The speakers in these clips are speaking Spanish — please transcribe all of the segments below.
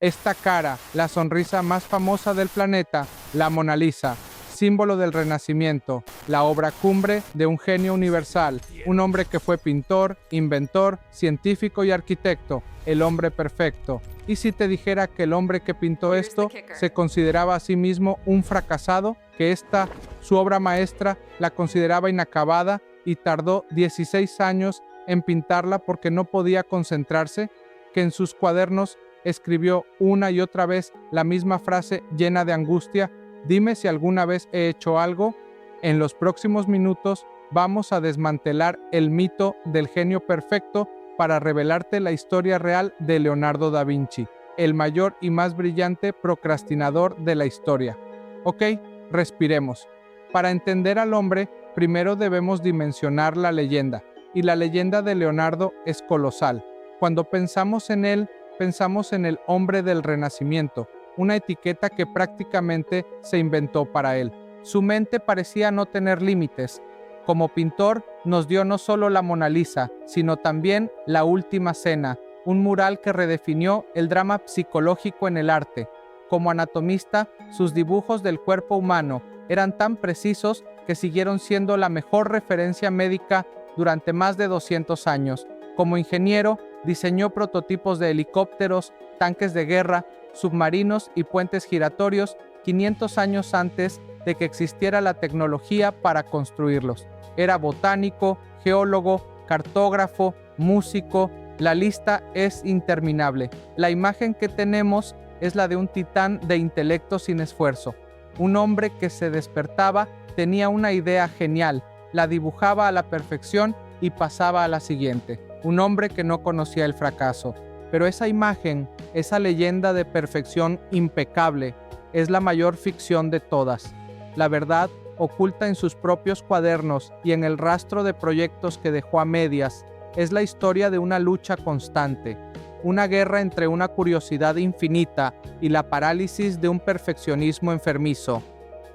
Esta cara, la sonrisa más famosa del planeta, la Mona Lisa, símbolo del Renacimiento, la obra cumbre de un genio universal, un hombre que fue pintor, inventor, científico y arquitecto, el hombre perfecto. ¿Y si te dijera que el hombre que pintó esto se consideraba a sí mismo un fracasado? Que esta, su obra maestra, la consideraba inacabada y tardó 16 años en pintarla porque no podía concentrarse, que en sus cuadernos escribió una y otra vez la misma frase llena de angustia: dime si alguna vez he hecho algo. En los próximos minutos vamos a desmantelar el mito del genio perfecto para revelarte la historia real de Leonardo da Vinci, el mayor y más brillante procrastinador de la historia. Ok, respiremos. Para entender al hombre, primero debemos dimensionar la leyenda, y la leyenda de Leonardo es colosal. Cuando pensamos en él, pensamos en el hombre del Renacimiento, una etiqueta que prácticamente se inventó para él. Su mente parecía no tener límites. Como pintor, nos dio no solo la Mona Lisa, sino también La Última Cena, un mural que redefinió el drama psicológico en el arte. Como anatomista, sus dibujos del cuerpo humano eran tan precisos que siguieron siendo la mejor referencia médica durante más de 200 años. Como ingeniero, diseñó prototipos de helicópteros, tanques de guerra, submarinos y puentes giratorios 500 años antes de que existiera la tecnología para construirlos. Era botánico, geólogo, cartógrafo, músico. La lista es interminable. La imagen que tenemos es la de un titán de intelecto sin esfuerzo. Un hombre que se despertaba, tenía una idea genial, la dibujaba a la perfección y pasaba a la siguiente. Un hombre que no conocía el fracaso. Pero esa imagen, esa leyenda de perfección impecable, es la mayor ficción de todas. La verdad, oculta en sus propios cuadernos y en el rastro de proyectos que dejó a medias, es la historia de una lucha constante, una guerra entre una curiosidad infinita y la parálisis de un perfeccionismo enfermizo.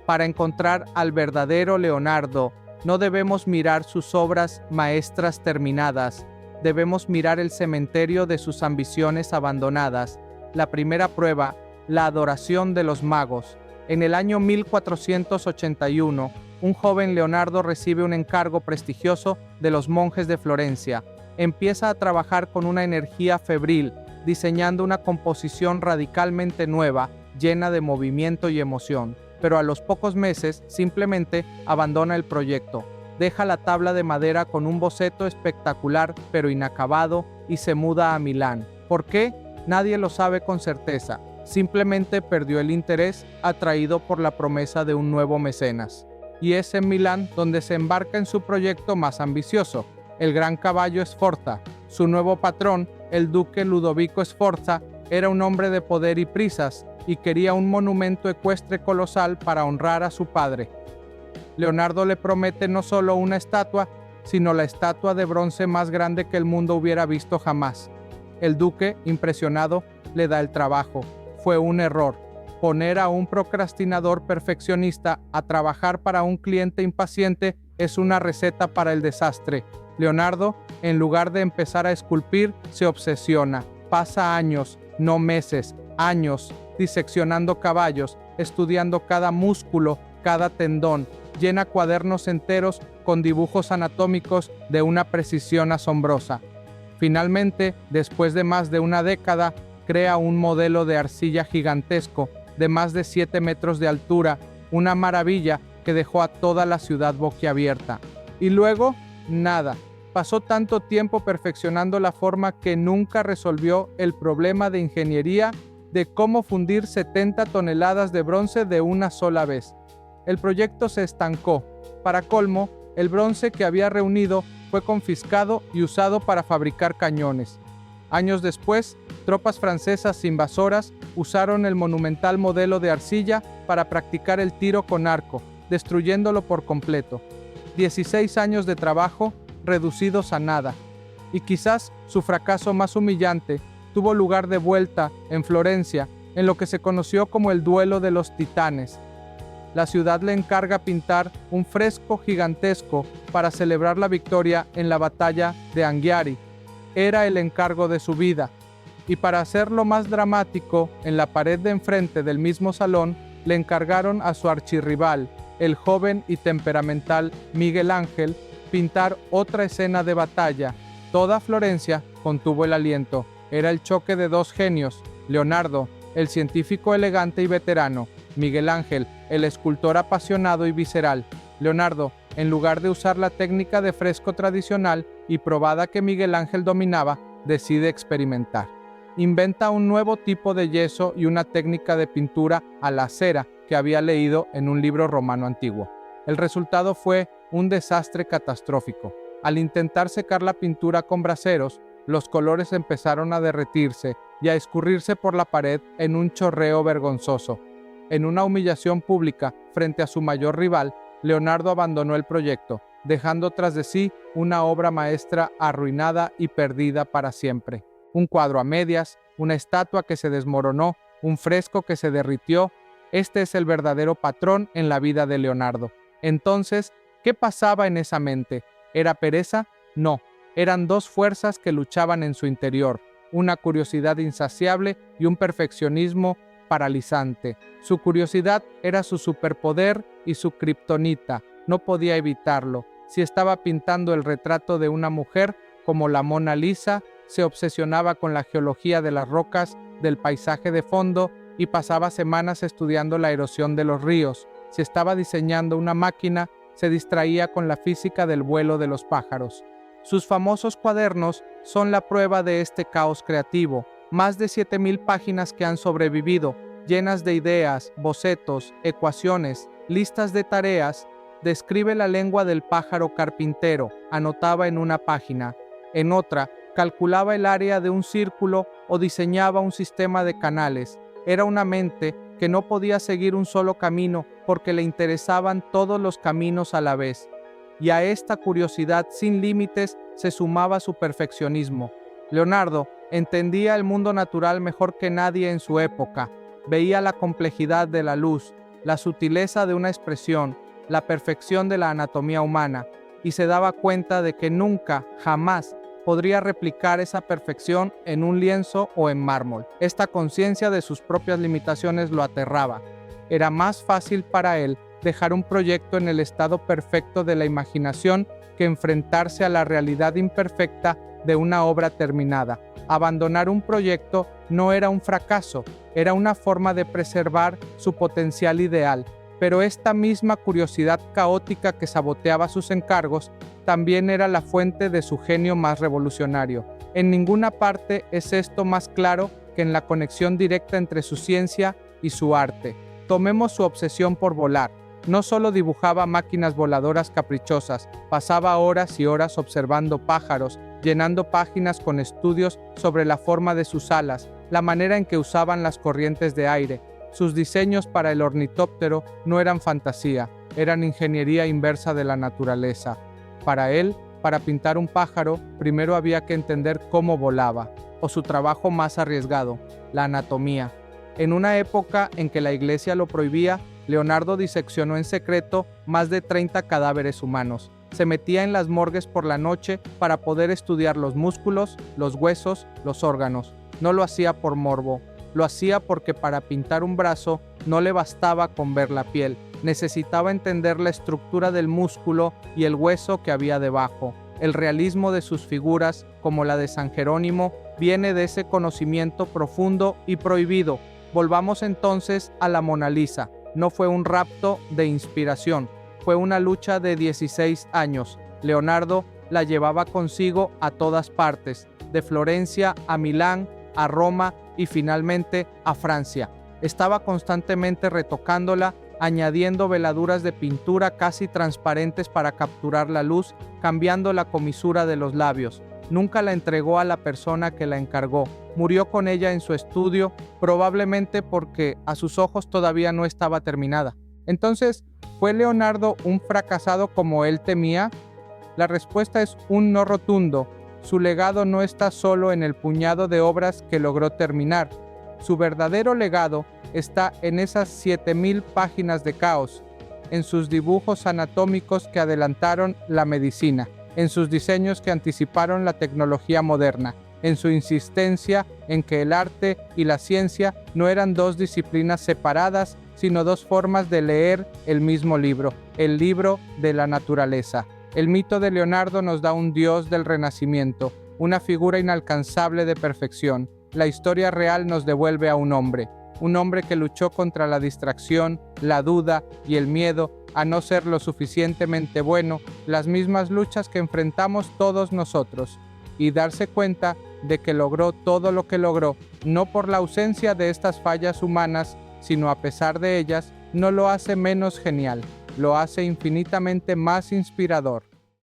Para encontrar al verdadero Leonardo, no debemos mirar sus obras maestras terminadas, debemos mirar el cementerio de sus ambiciones abandonadas. La primera prueba, la adoración de los magos. En el año 1481, un joven Leonardo recibe un encargo prestigioso de los monjes de Florencia. Empieza a trabajar con una energía febril, diseñando una composición radicalmente nueva, llena de movimiento y emoción. Pero a los pocos meses, simplemente abandona el proyecto. Deja la tabla de madera con un boceto espectacular pero inacabado y se muda a Milán. ¿Por qué? Nadie lo sabe con certeza. Simplemente perdió el interés, atraído por la promesa de un nuevo mecenas. Y es en Milán donde se embarca en su proyecto más ambicioso, el Gran Caballo Sforza. Su nuevo patrón, el duque Ludovico Sforza, era un hombre de poder y prisas, y quería un monumento ecuestre colosal para honrar a su padre. Leonardo le promete no solo una estatua, sino la estatua de bronce más grande que el mundo hubiera visto jamás. El duque, impresionado, le da el trabajo. Fue un error. Poner a un procrastinador perfeccionista a trabajar para un cliente impaciente es una receta para el desastre. Leonardo, en lugar de empezar a esculpir, se obsesiona. Pasa años, no meses, años, diseccionando caballos, estudiando cada músculo, cada tendón. Llena cuadernos enteros con dibujos anatómicos de una precisión asombrosa. Finalmente, después de más de una década, crea un modelo de arcilla gigantesco, de más de 7 metros de altura, una maravilla que dejó a toda la ciudad boquiabierta. Y luego, nada. Pasó tanto tiempo perfeccionando la forma que nunca resolvió el problema de ingeniería de cómo fundir 70 toneladas de bronce de una sola vez. El proyecto se estancó. Para colmo, el bronce que había reunido fue confiscado y usado para fabricar cañones. Años después, tropas francesas invasoras usaron el monumental modelo de arcilla para practicar el tiro con arco, destruyéndolo por completo. 16 años de trabajo reducidos a nada. Y quizás su fracaso más humillante tuvo lugar de vuelta en Florencia, en lo que se conoció como el Duelo de los Titanes. La ciudad le encarga pintar un fresco gigantesco para celebrar la victoria en la batalla de Anghiari. Era el encargo de su vida. Y para hacerlo más dramático, en la pared de enfrente del mismo salón, le encargaron a su archirrival, el joven y temperamental Miguel Ángel, pintar otra escena de batalla. Toda Florencia contuvo el aliento. Era el choque de dos genios: Leonardo, el científico elegante y veterano; Miguel Ángel, el escultor apasionado y visceral. Leonardo, en lugar de usar la técnica de fresco tradicional y probada que Miguel Ángel dominaba, decide experimentar. Inventa un nuevo tipo de yeso y una técnica de pintura a la cera que había leído en un libro romano antiguo. El resultado fue un desastre catastrófico. Al intentar secar la pintura con braseros, los colores empezaron a derretirse y a escurrirse por la pared en un chorreo vergonzoso. En una humillación pública frente a su mayor rival, Leonardo abandonó el proyecto, dejando tras de sí una obra maestra arruinada y perdida para siempre. Un cuadro a medias, una estatua que se desmoronó, un fresco que se derritió. Este es el verdadero patrón en la vida de Leonardo. Entonces, ¿qué pasaba en esa mente? ¿Era pereza? No, eran dos fuerzas que luchaban en su interior, una curiosidad insaciable y un perfeccionismo paralizante. Su curiosidad era su superpoder y su kriptonita. No podía evitarlo. Si estaba pintando el retrato de una mujer, como la Mona Lisa, se obsesionaba con la geología de las rocas, del paisaje de fondo, y pasaba semanas estudiando la erosión de los ríos. Si estaba diseñando una máquina, se distraía con la física del vuelo de los pájaros. Sus famosos cuadernos son la prueba de este caos creativo. Más de 7,000 páginas que han sobrevivido, llenas de ideas, bocetos, ecuaciones, listas de tareas. Describe la lengua del pájaro carpintero, anotaba en una página. En otra, calculaba el área de un círculo o diseñaba un sistema de canales. Era una mente que no podía seguir un solo camino porque le interesaban todos los caminos a la vez. Y a esta curiosidad sin límites se sumaba su perfeccionismo. Leonardo entendía el mundo natural mejor que nadie en su época. Veía la complejidad de la luz, la sutileza de una expresión, la perfección de la anatomía humana, y se daba cuenta de que nunca, jamás, podría replicar esa perfección en un lienzo o en mármol. Esta conciencia de sus propias limitaciones lo aterraba. Era más fácil para él dejar un proyecto en el estado perfecto de la imaginación que enfrentarse a la realidad imperfecta de una obra terminada. Abandonar un proyecto no era un fracaso, era una forma de preservar su potencial ideal. Pero esta misma curiosidad caótica que saboteaba sus encargos también era la fuente de su genio más revolucionario. En ninguna parte es esto más claro que en la conexión directa entre su ciencia y su arte. Tomemos su obsesión por volar. No solo dibujaba máquinas voladoras caprichosas, pasaba horas y horas observando pájaros, llenando páginas con estudios sobre la forma de sus alas, la manera en que usaban las corrientes de aire. Sus diseños para el ornitóptero no eran fantasía, eran ingeniería inversa de la naturaleza. Para él, para pintar un pájaro, primero había que entender cómo volaba, o su trabajo más arriesgado, la anatomía. En una época en que la iglesia lo prohibía, Leonardo diseccionó en secreto más de 30 cadáveres humanos. Se metía en las morgues por la noche para poder estudiar los músculos, los huesos, los órganos. No lo hacía por morbo. Lo hacía porque para pintar un brazo no le bastaba con ver la piel, necesitaba entender la estructura del músculo y el hueso que había debajo. El realismo de sus figuras, como la de San Jerónimo, viene de ese conocimiento profundo y prohibido. Volvamos entonces a la Mona Lisa. No fue un rapto de inspiración, fue una lucha de 16 años. Leonardo la llevaba consigo a todas partes, de Florencia a Milán, a Roma y finalmente a Francia. Estaba constantemente retocándola, añadiendo veladuras de pintura casi transparentes para capturar la luz, cambiando la comisura de los labios. Nunca la entregó a la persona que la encargó. Murió con ella en su estudio, probablemente porque a sus ojos todavía no estaba terminada. Entonces, ¿fue Leonardo un fracasado como él temía? La respuesta es un no rotundo. Su legado no está solo en el puñado de obras que logró terminar. Su verdadero legado está en esas 7,000 páginas de caos, en sus dibujos anatómicos que adelantaron la medicina, en sus diseños que anticiparon la tecnología moderna, en su insistencia en que el arte y la ciencia no eran dos disciplinas separadas, sino dos formas de leer el mismo libro, el libro de la naturaleza. El mito de Leonardo nos da un dios del Renacimiento, una figura inalcanzable de perfección. La historia real nos devuelve a un hombre que luchó contra la distracción, la duda y el miedo a no ser lo suficientemente bueno, las mismas luchas que enfrentamos todos nosotros, y darse cuenta de que logró todo lo que logró, no por la ausencia de estas fallas humanas, sino a pesar de ellas, no lo hace menos genial, lo hace infinitamente más inspirador.